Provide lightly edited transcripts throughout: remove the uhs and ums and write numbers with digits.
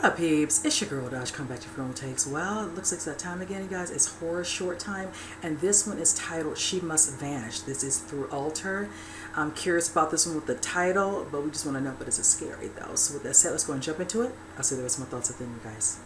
What up, peeps? It's your girl Dodge. Come back to Film Takes. Well, it looks like it's that time again, you guys. It's horror short time, and this one is titled "She Must Vanish." This is through Alter. I'm curious about this one with the title, but we just want to know, but is it scary though? So with that said, let's go and jump into it. I'll say there was some thoughts at the end, you guys.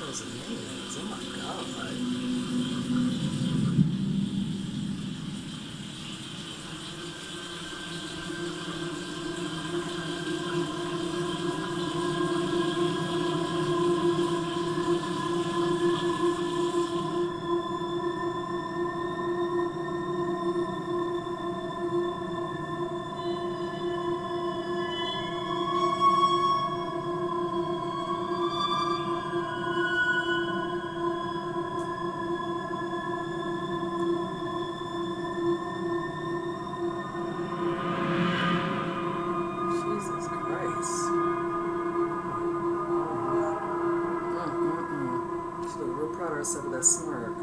Those names, oh my god. Of that smirk.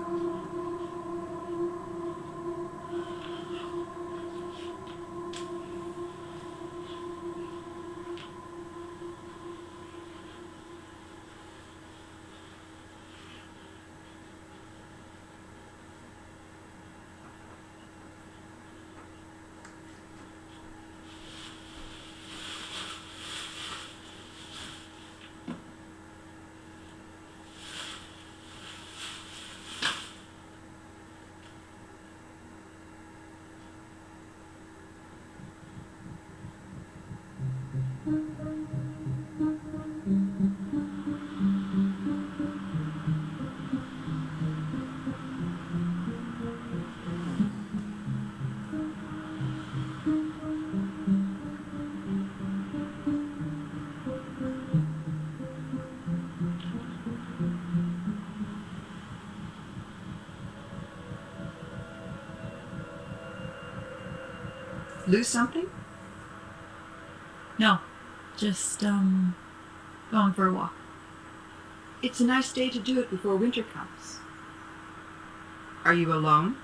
Lose something? No, just, going for a walk. It's a nice day to do it before winter comes. Are you alone?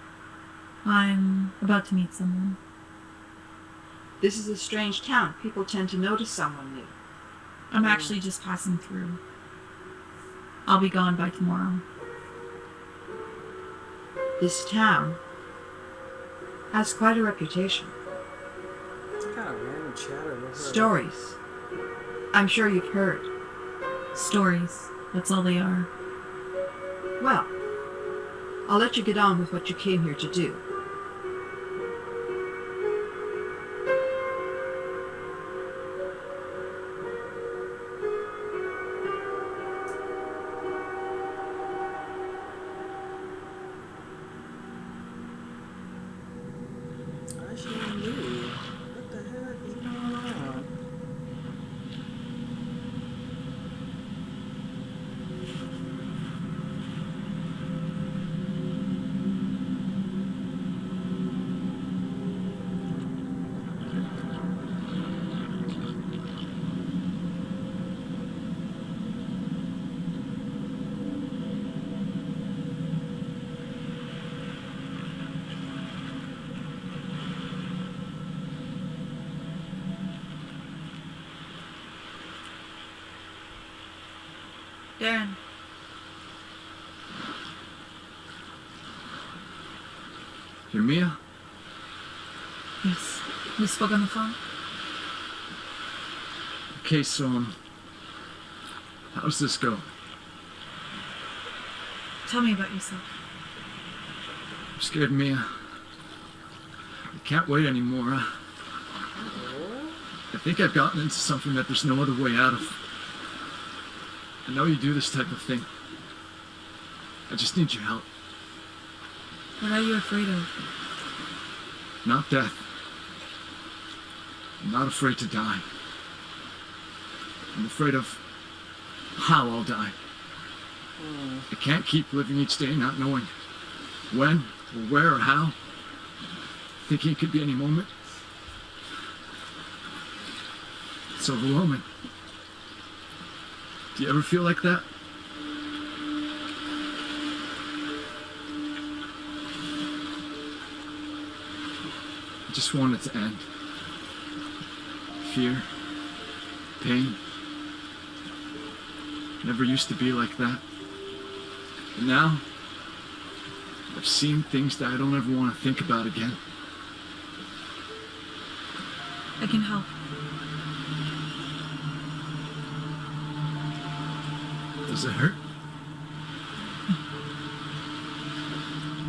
I'm about to meet someone. This is a strange town. People tend to notice someone new. I'm actually just passing through. I'll be gone by tomorrow. This town has quite a reputation. Kind of random chatter. Stories. I'm sure you've heard. Stories. That's all they are. Well, I'll let you get on with what you came here to do. Darren. You're Mia? Yes. We spoke on the phone? Okay, so, how does this go? Tell me about yourself. I'm scared, Mia. I can't wait anymore. I think I've gotten into something that there's no other way out of. I know you do this type of thing. I just need your help. What are you afraid of? Not death. I'm not afraid to die. I'm afraid of how I'll die. I can't keep living each day not knowing when or where or how. Thinking it could be any moment. It's overwhelming. Do you ever feel like that? I just want it to end. Fear, pain. Never used to be like that. But now, I've seen things that I don't ever want to think about again. I can help. Does it hurt?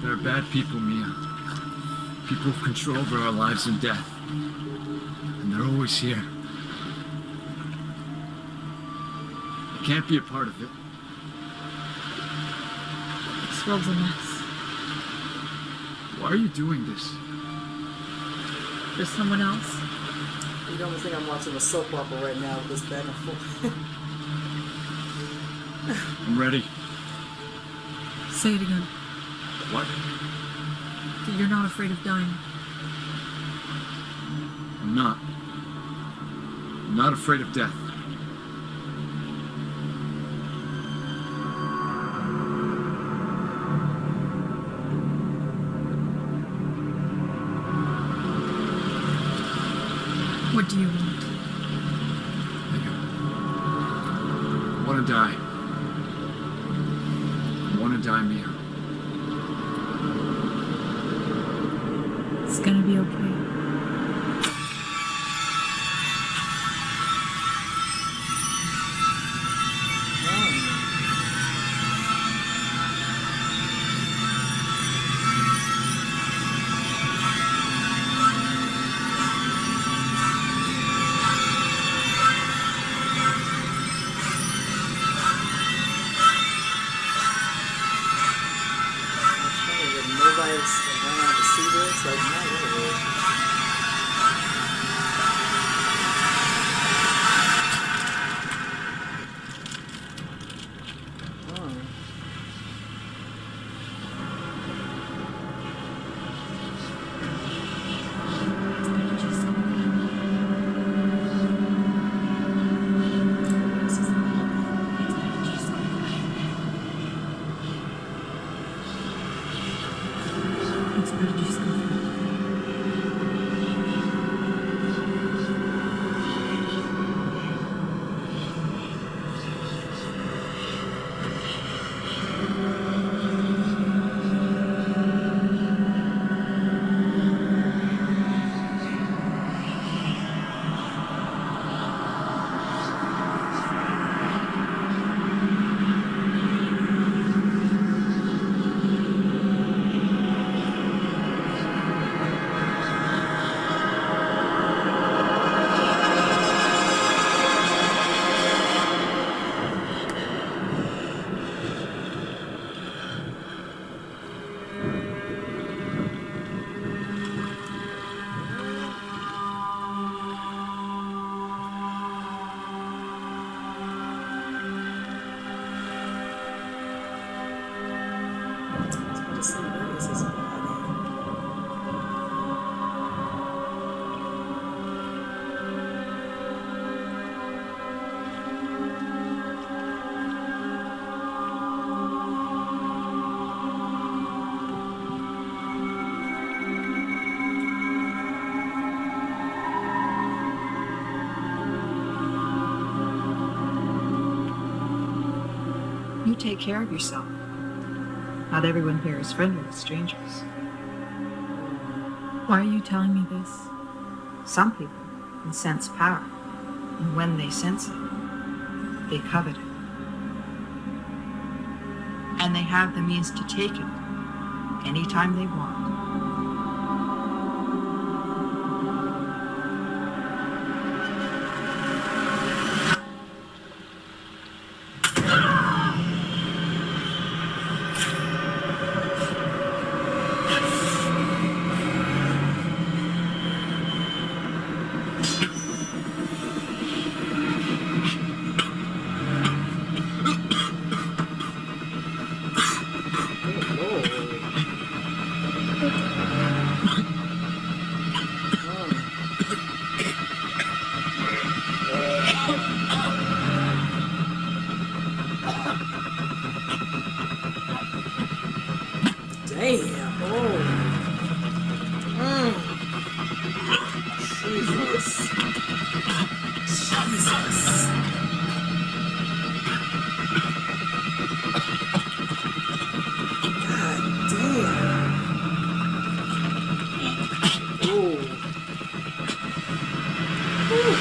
There are bad people, Mia. People with control over our lives and death. And they're always here. I can't be a part of it. This world's a mess. Why are you doing this? For someone else. You don't think I'm watching a soap opera right now with this back and forth. I'm ready. Say it again. What? That you're not afraid of dying. I'm not. I'm not afraid of death. What do you want? I want to die. I want to die, Mia. It's gonna be okay. Nobody's around to see this, like, not really. It's better just go for it. You take care of yourself. Not everyone here is friendly with strangers. Why are you telling me this? Some people can sense power, and when they sense it, they covet it. And they have the means to take it anytime they want. Jesus. Jesus. God damn. Ooh. Ooh.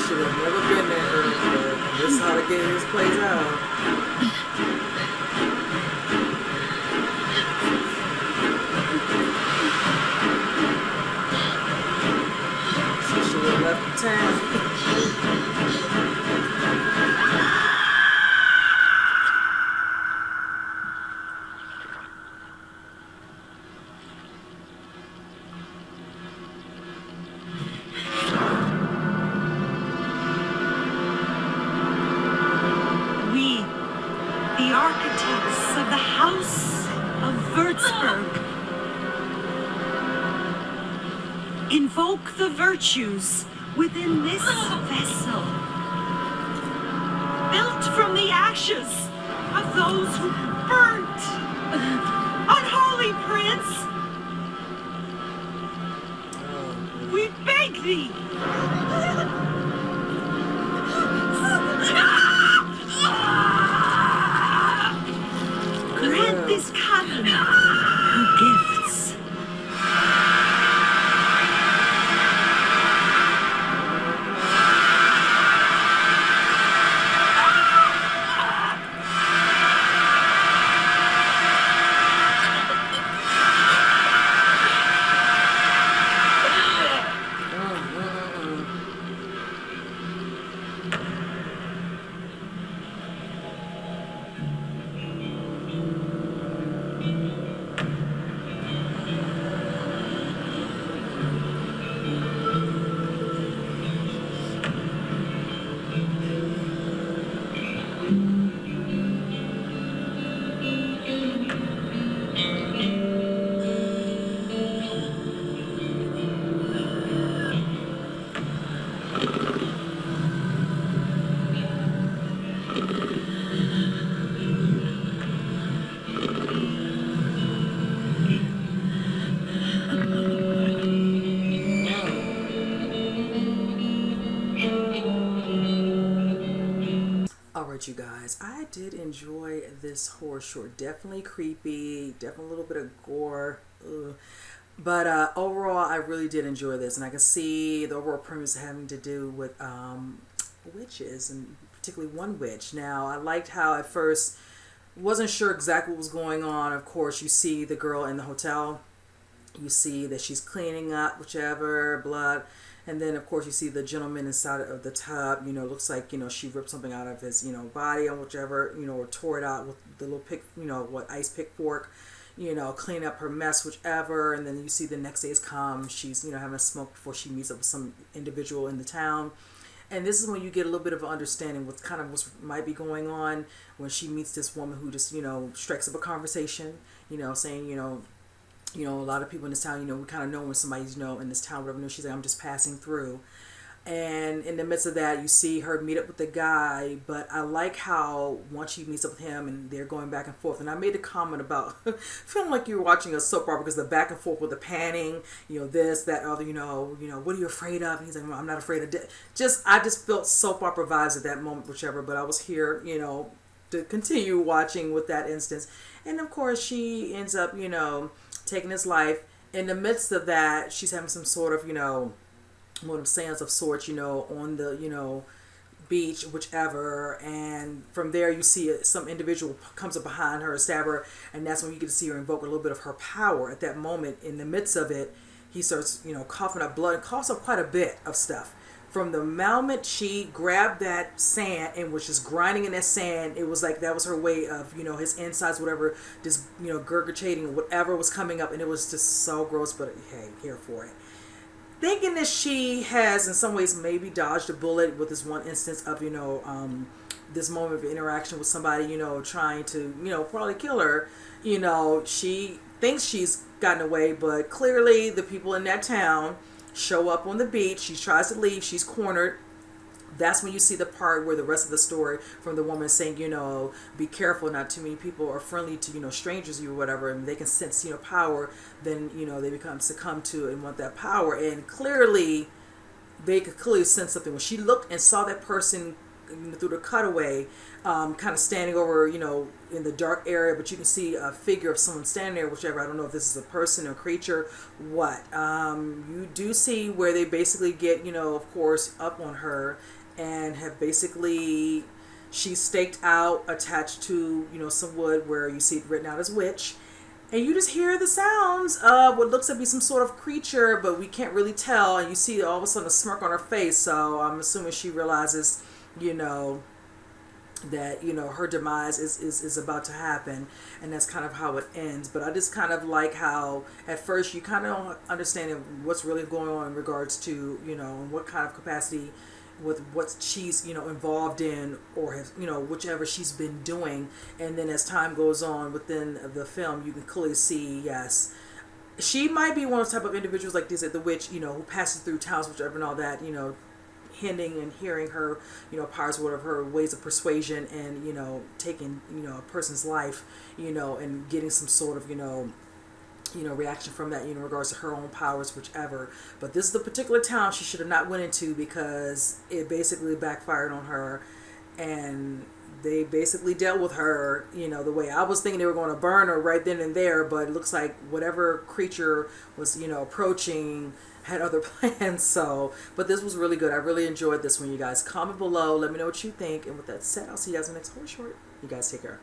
Should have never been there earlier, but this is how the game plays out. She should have left town. We, the architects of the House of Würzburg, invoke the virtues within this vessel, built from the ashes of those who burnt. Unholy Prince, we beg thee. Grant this coven her gifts. Alright, you guys, I did enjoy this horror short. Definitely creepy, definitely a little bit of gore. Ugh. But overall, I really did enjoy this, and I can see the overall premise having to do with witches, and particularly one witch. Now, I liked how at first wasn't sure exactly what was going on. Of course, you see the girl in the hotel. You see that she's cleaning up whichever blood. And then, of course, you see the gentleman inside of the tub. You know, looks like, you know, she ripped something out of his, you know, body or whichever, you know, or tore it out with the little pick, you know, what, ice pick fork, you know, clean up her mess, whichever. And then you see the next day has come. She's, you know, having a smoke before she meets up with some individual in the town. And this is when you get a little bit of an understanding what kind of what might be going on when she meets this woman who just, you know, strikes up a conversation, you know, saying, you know, a lot of people in this town, you know, we kind of know when somebody's, you know, in this town, whatever, you know, she's like, I'm just passing through. And in the midst of that, you see her meet up with the guy. But I like how once she meets up with him and they're going back and forth. And I made a comment about feeling like you were watching a soap opera because the back and forth with the panning, you know, this, that, other, you know, what are you afraid of? And he's like, well, I'm not afraid of I just felt soap opera vibes at that moment, whichever. But I was here, you know, to continue watching with that instance. And of course, she ends up, you know, taking his life. In the midst of that, she's having some sort of, you know, one of seance of sorts, you know, on the, you know, beach, whichever. And from there, you see some individual comes up behind her, stab her, and that's when you get to see her invoke a little bit of her power. At that moment, in the midst of it, he starts, coughing up blood and coughs up quite a bit of stuff. From the moment she grabbed that sand and was just grinding in that sand, it was like that was her way of, his insides, whatever, just, gurgitating whatever was coming up. And it was just so gross, but hey, here for it. Thinking that she has, in some ways, maybe dodged a bullet with this one instance of, this moment of interaction with somebody, trying to, probably kill her. She thinks she's gotten away, but clearly the people in that town show up on the beach. She tries to leave. She's cornered. That's when you see the part where the rest of the story from the woman saying, be careful, not too many people are friendly to, strangers or whatever, and they can sense, power, then, they become succumb to and want that power. And clearly, they could clearly sense something. When she looked and saw that person through the cutaway, kind of standing over, in the dark area, but you can see a figure of someone standing there, whichever. I don't know if this is a person or creature, what. You do see where they basically get, of course, up on her and have basically, she's staked out, attached to, some wood where you see it written out as witch. And you just hear the sounds of what looks to be some sort of creature, but we can't really tell. And you see all of a sudden a smirk on her face. So I'm assuming she realizes, that her demise is about to happen, and that's kind of how it ends. But I just kind of like how at first you kind of don't understand what's really going on in regards to what kind of capacity with what she's involved in, or has whichever she's been doing. And then as time goes on within the film, you can clearly see, yes, she might be one of those type of individuals like this, the witch, who passes through towns, whichever, and all that, hinting and hearing her, powers, whatever, her ways of persuasion, and taking a person's life, and getting some sort of reaction from that, in regards to her own powers, whichever. But this is the particular town she should have not went into, because it basically backfired on her, and they basically dealt with her, the way I was thinking they were going to burn her right then and there. But it looks like whatever creature was, approaching had other plans. So, but this was really good. I really enjoyed this one, you guys. Comment below. Let me know what you think. And with that said, I'll see you guys in the next horror short. You guys take care.